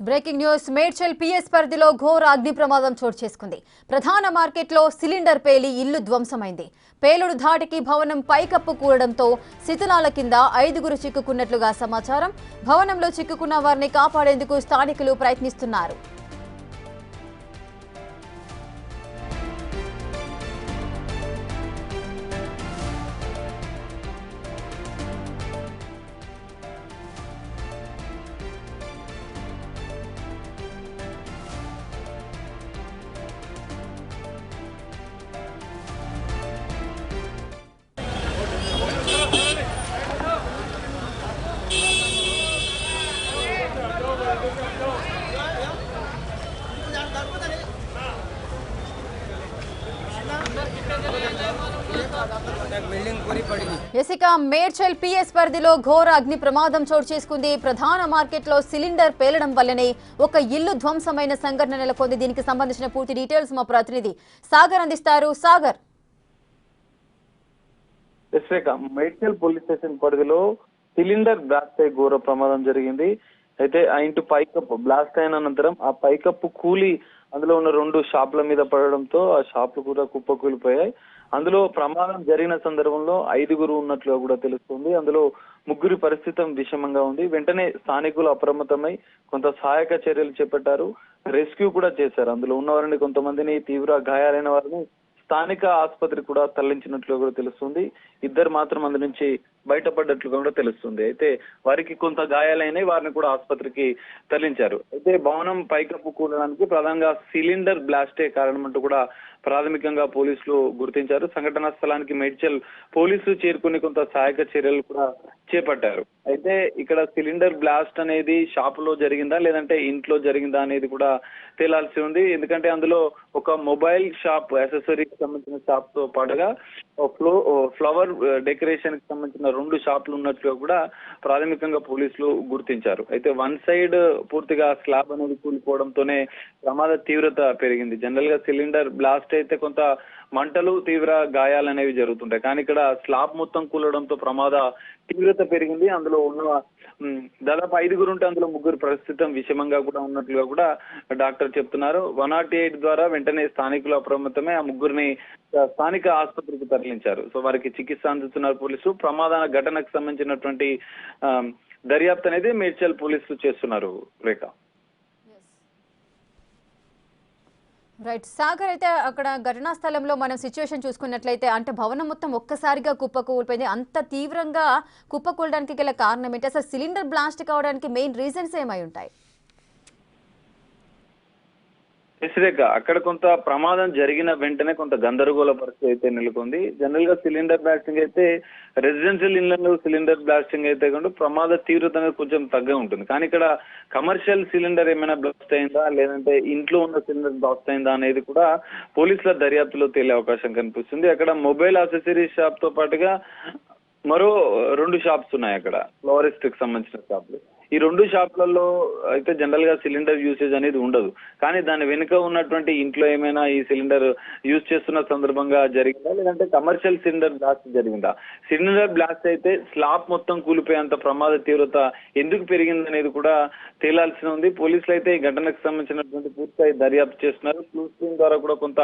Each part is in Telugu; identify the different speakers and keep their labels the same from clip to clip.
Speaker 1: బ్రేకింగ్ న్యూస్ మేడ్చల్ పిఎస్ పరిధిలో ఘోర అగ్ని ప్రమాదం చోటు చేసుకుంది. ప్రధాన మార్కెట్లో సిలిండర్ పేలి ఇల్లు ధ్వంసమైంది. పేలుడు ధాటికి భవనం పైకప్పు కూలడంతో శిథిలాల కింద 5గురు చిక్కుకున్నట్లుగా సమాచారం. భవనంలో చిక్కుకున్న వారిని కాపాడేందుకు స్థానికులు ప్రయత్నిస్తున్నారు. మేడ్చల్ పిఎస్ పరిధిలో ఘోర అగ్ని ప్రమాదం చోటు చేసుకుంది. ప్రధాన మార్కెట్లో సిలిండర్ పేలడం వల్లనే ఒక ఇల్లు ధ్వంసమైన సంఘటన నెలకొంది. దీనికి సంబంధించిన పూర్తి డీటెయిల్స్ మా ప్రతినిధి సాగర్ అందిస్తారు. సాగర్,
Speaker 2: మేడ్చల్ పోలీస్ స్టేషన్ పరిధిలో సిలిండర్ బ్లాస్ట్ అయి ఘోర ప్రమాదం జరిగింది. అయితే ఆ ఇంటి పైకప్పు బ్లాస్ట్ అయిన అనంతరం ఆ పైకప్పు కూలి అందులో ఉన్న 2 షాపుల మీద పడడంతో ఆ షాపులు కూడా కుప్పకూలిపోయాయి. అందులో ప్రమాదం జరిగిన సందర్భంలో 5గురు ఉన్నట్లుగా కూడా తెలుస్తుంది. అందులో 3 పరిస్థితి విషమంగా ఉంది. వెంటనే స్థానికులు అప్రమత్తమై కొంత సహాయక చర్యలు చేపట్టారు. రెస్క్యూ కూడా చేశారు. అందులో ఉన్న వారిని కొంతమందిని తీవ్ర గాయాలైన వారిని స్థానిక ఆసుపత్రికి కూడా తరలించినట్లుగా కూడా తెలుస్తుంది. 2 మాత్రం అందు నుంచి బయటపడ్డట్లుగా కూడా తెలుస్తుంది. అయితే వారికి కొంత గాయాలైనవి, వారిని కూడా ఆసుపత్రికి తరలించారు. అయితే భవనం పైకప్పు కూలడానికి ప్రధానంగా సిలిండర్ బ్లాస్టే కారణమంటూ కూడా ప్రాథమికంగా పోలీసులు గుర్తించారు. సంఘటనా స్థలానికి మేడ్చల్ పోలీసులు చేరుకుని కొంత సహాయక చర్యలు కూడా చేపట్టారు. అయితే ఇక్కడ సిలిండర్ బ్లాస్ట్ అనేది షాపులో జరిగిందా లేదంటే ఇంట్లో జరిగిందా అనేది కూడా తేలాల్సి ఉంది. ఎందుకంటే అందులో ఒక మొబైల్ షాప్, యాక్సెసరీకి సంబంధించిన షాప్ తో పాటుగా ఫ్లవర్ డెకరేషన్ కి సంబంధించిన 2 షాపులు ఉన్నట్లుగా కూడా ప్రాథమికంగా పోలీసులు గుర్తించారు. అయితే వన్ సైడ్ పూర్తిగా స్లాబ్ అనేది కూలిపోవడంతోనే ప్రమాద తీవ్రత పెరిగింది. జనరల్ గా సిలిండర్ బ్లాస్ట్ అయితే కొంత మంటలు, తీవ్ర గాయాలు అనేవి జరుగుతుంటాయి. కానీ ఇక్కడ స్లాబ్ మొత్తం కూలడంతో ప్రమాద తీవ్రత పెరిగింది. అందులో ఉన్న దాదాపు 5గురు ఉంటే అందులో 3 పరిస్థితి విషమంగా కూడా ఉన్నట్లుగా కూడా డాక్టర్ చెప్తున్నారు. 108 ద్వారా వెంటనే స్థానికులు అప్రమత్తమే ఆ 3గురిని స్థానిక ఆసుపత్రికి తరలించారు. సో వారికి చికిత్స అందిస్తున్నారు పోలీసులు. ప్రమాద ఘటనకు సంబంధించినటువంటి దర్యాప్తు అనేది మేడ్చల్ పోలీసులు చేస్తున్నారు. రేఖ,
Speaker 1: రైట్ సాగర్, అయితే అక్కడ ఘటనా స్థలంలో మనం సిచ్యువేషన్ చూసుకున్నట్లయితే అంటే భవనం మొత్తం ఒక్కసారిగా కుప్పకూలిపోయింది. అంత తీవ్రంగా కుప్పకూలడానికి గల కారణం ఏంటి? అసలు సిలిండర్ బ్లాస్ట్ కావడానికి మెయిన్ రీజన్స్ ఏమై ఉంటాయి?
Speaker 2: అక్కడ కొంత ప్రమాదం జరిగిన వెంటనే కొంత గందరగోళ పరిస్థితి అయితే నెలకొంది. జనరల్ గా సిలిండర్ బ్లాస్టింగ్ అయితే రెసిడెన్షియల్ ఇళ్లలో సిలిండర్ బ్లాస్టింగ్ అయితే కూడా ప్రమాద తీవ్రత అనేది కొంచెం తగ్గే ఉంటుంది. కానీ ఇక్కడ కమర్షియల్ సిలిండర్ ఏమైనా బ్లాస్ట్ అయిందా లేదంటే ఇంట్లో ఉన్న సిలిండర్ బ్లాస్ట్ అయిందా అనేది కూడా పోలీసుల దర్యాప్తులో తేలే అవకాశం కనిపిస్తుంది. అక్కడ మొబైల్ యాక్సెసరీస్ షాప్ తో పాటుగా మరో 2 షాప్స్ ఉన్నాయి. అక్కడ ఫ్లోరిస్ట్ కి సంబంధించిన షాపులు. ఈ 2 షాపులలో అయితే జనరల్ గా సిలిండర్ యూసేజ్ అనేది ఉండదు. కానీ దాని వెనుక ఉన్నటువంటి ఇంట్లో ఏమైనా ఈ సిలిండర్ యూజ్ చేస్తున్న సందర్భంగా జరిగిందా లేదంటే కమర్షియల్ సిలిండర్ బ్లాస్ట్ జరిగిందా? సిలిండర్ బ్లాస్ట్ అయితే స్లాబ్ మొత్తం కూలిపోయేంత ప్రమాద తీవ్రత ఎందుకు పెరిగింది అనేది కూడా తేలాల్సి ఉంది. పోలీసులు అయితే ఈ ఘటనకు సంబంధించినటువంటి పూర్తిస్థాయి దర్యాప్తు చేస్తున్నారు. క్లూ స్క్రీన్ ద్వారా కూడా కొంత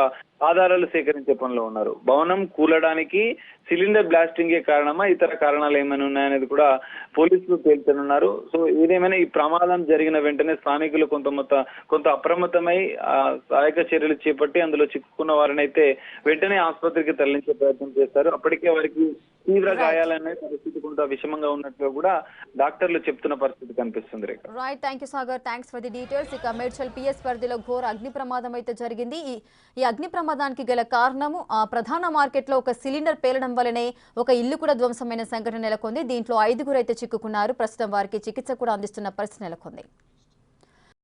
Speaker 2: ఆధారాలు సేకరించే పనిలో ఉన్నారు. భవనం కూలడానికి సిలిండర్ బ్లాస్టింగే కారణమా, ఇతర కారణాలు ఏమైనా ఉన్నాయనేది కూడా పోలీసులు తేల్చనున్నారు. సో ఏదేమైనా ఈ ప్రమాదం జరిగిన వెంటనే స్థానికులు కొంత అప్రమత్తమై సహాయక చర్యలు చేపట్టి అందులో చిక్కుకున్న వారిని అయితే వెంటనే ఆసుపత్రికి తరలించే ప్రయత్నం చేస్తారు. అప్పటికే వారికి తీవ్ర గాయాలనే పరిస్థితి కొంత విషమంగా ఉన్నట్టుగా కూడా డాక్టర్లు చెప్తున్న పరిస్థితి కనిపిస్తుంది.
Speaker 1: Right, thank you Sagar, thanks for the details. ఇక మేడ్చల్ పిఎస్ పరిధిలో ఘోర అగ్ని ప్రమాదం అయితే జరిగింది. ఈ అగ్ని ప్రమాదానికి గల కారణము ప్రధాన మార్కెట్ లో ఒక సిలిండర్ పేలడం వల్లనే ఒక ఇల్లు కూడా ధ్వంసమైన సంఘటన నెలకొంది. దీంట్లో 5గురు అయితే చిక్కుకున్నారు. ప్రస్తుతం వారికి చికిత్స కూడా అందిస్తున్న పరిస్థితి నెలకొంది.